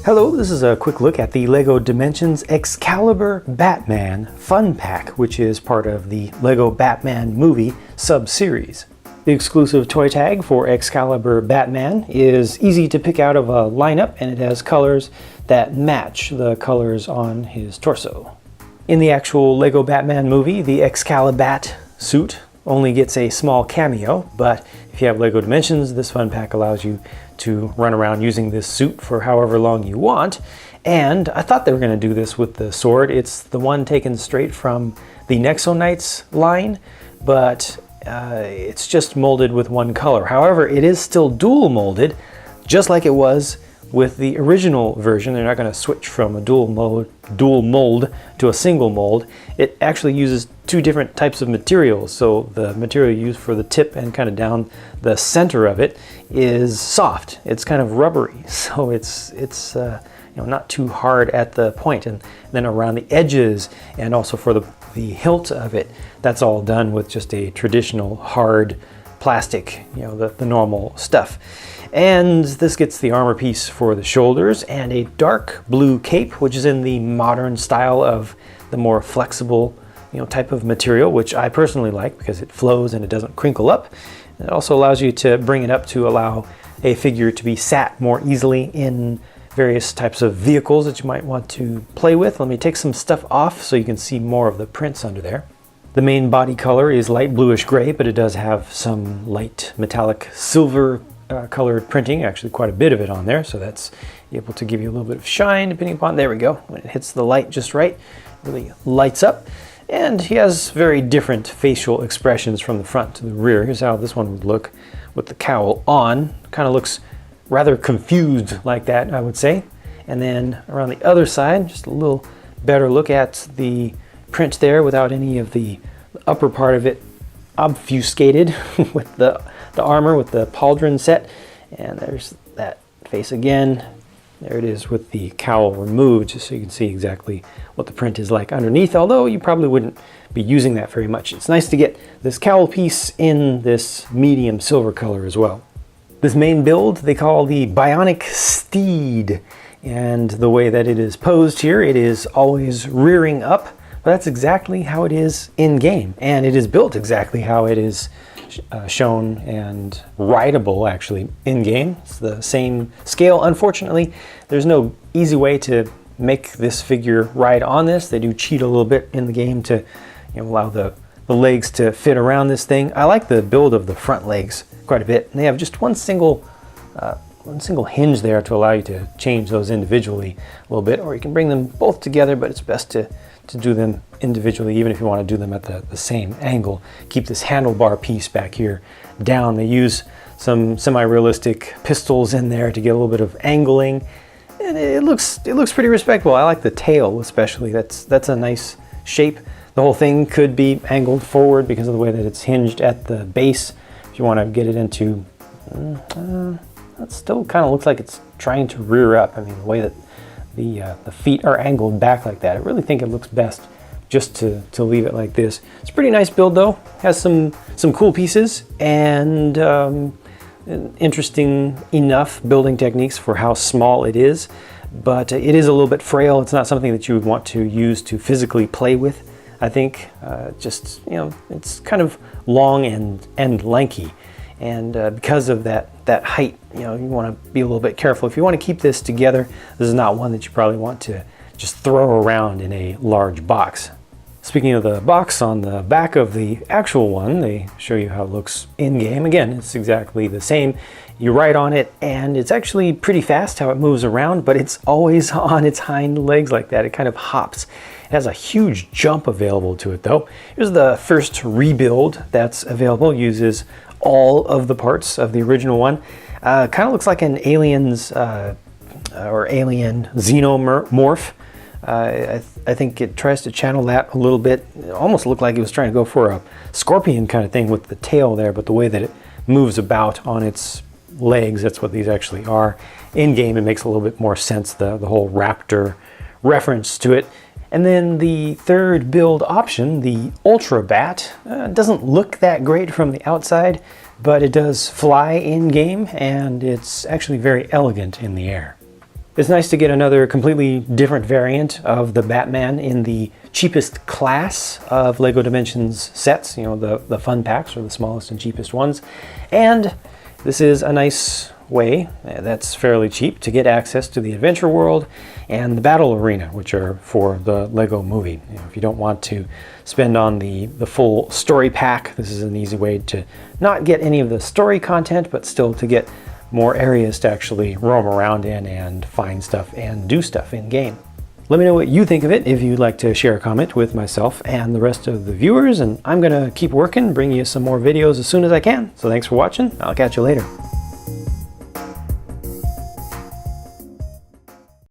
Hello, this is a quick look at the LEGO Dimensions Excalibur Batman Fun Pack, which is part of the LEGO Batman movie sub-series. The exclusive toy tag for Excalibur Batman is easy to pick out of a lineup, and it has colors that match the colors on his torso. In the actual LEGO Batman movie, the Excalibat suit only gets a small cameo, but if you have LEGO Dimensions, this fun pack allows you to run around using this suit for however long you want. And I thought they were going to do this with the sword. It's the one taken straight from the Nexo Knights line, but it's just molded with one color. However, it is still dual molded, just like it was with the original version. They're not going to switch from a dual mold to a single mold. It actually uses two different types of materials. So the material used for the tip and kind of down the center of it is soft. It's kind of rubbery, so it's not too hard at the point. And then around the edges and also for the hilt of it, that's all done with just a traditional hard plastic, the normal stuff. And this gets the armor piece for the shoulders and a dark blue cape, which is in the modern style of the more flexible type of material, which I personally like because it flows and it doesn't crinkle up. It also allows you to bring it up to allow a figure to be sat more easily in various types of vehicles that you might want to play with. Let me take some stuff off so you can see more of the prints under there. The main body color is light bluish gray, but it does have some light metallic silver colored printing, actually quite a bit of it on there, so that's able to give you a little bit of shine depending upon, there we go, when it hits the light just right, it really lights up. And he has very different facial expressions from the front to the rear. Here's how this one would look with the cowl on. Kind of looks rather confused like that, I would say. And then around the other side, just a little better look at the print there without any of the upper part of it obfuscated with the armor, with the pauldron set. And there's that face again. There it is with the cowl removed, just so you can see exactly what the print is like underneath, although you probably wouldn't be using that very much. It's nice to get this cowl piece in this medium silver color as well. This main build they call the Bionic Steed, and the way that it is posed here, it is always rearing up, but that's exactly how it is in game, and it is built exactly how it is shown and rideable actually in game. It's the same scale. Unfortunately, there's no easy way to make this figure ride on this. They do cheat a little bit in the game to allow the legs to fit around this thing. I like the build of the front legs quite a bit, and they have just one single hinge there to allow you to change those individually a little bit, or you can bring them both together, but it's best to do them individually, even if you want to do them at the same angle. Keep this handlebar piece back here down. They use some semi-realistic pistols in there to get a little bit of angling, and it looks pretty respectable. I like the tail especially. That's a nice shape. The whole thing could be angled forward because of the way that it's hinged at the base. If you want to get it into, that still kind of looks like it's trying to rear up. I mean, the way that the feet are angled back like that, I really think it looks best just to leave it like this. It's a pretty nice build though. Has some cool pieces and interesting enough building techniques for how small it is, but it is a little bit frail. It's not something that you would want to use to physically play with. I think it's kind of long and lanky, and because of that height, you want to be a little bit careful. If you want to keep this together, this is not one that you probably want to just throw around in a large box. Speaking of the box, on the back of the actual one, they show you how it looks in game. Again, it's exactly the same. You ride on it, and it's actually pretty fast how it moves around, but it's always on its hind legs like that. It kind of hops. It has a huge jump available to it though. Here's the first rebuild that's available. Uses all of the parts of the original one. Kind of looks like an Aliens or Alien Xenomorph. I think it tries to channel that a little bit. It almost looked like it was trying to go for a scorpion kind of thing with the tail there, but the way that it moves about on its legs, that's what these actually are. In game, it makes a little bit more sense, the whole raptor reference to it. And then the third build option, the Ultra Bat, doesn't look that great from the outside, but it does fly in game, and it's actually very elegant in the air. It's nice to get another completely different variant of the Batman in the cheapest class of LEGO Dimensions sets, you know, the fun packs, or the smallest and cheapest ones. And this is a nice way that's fairly cheap to get access to the adventure world and the battle arena, which are for the LEGO movie. You know, if you don't want to spend on the full story pack, this is an easy way to not get any of the story content, but still to get more areas to actually roam around in and find stuff and do stuff in game. Let me know what you think of it if you'd like to share a comment with myself and the rest of the viewers, and I'm gonna keep working, bring you some more videos as soon as I can. So thanks for watching. I'll catch you later.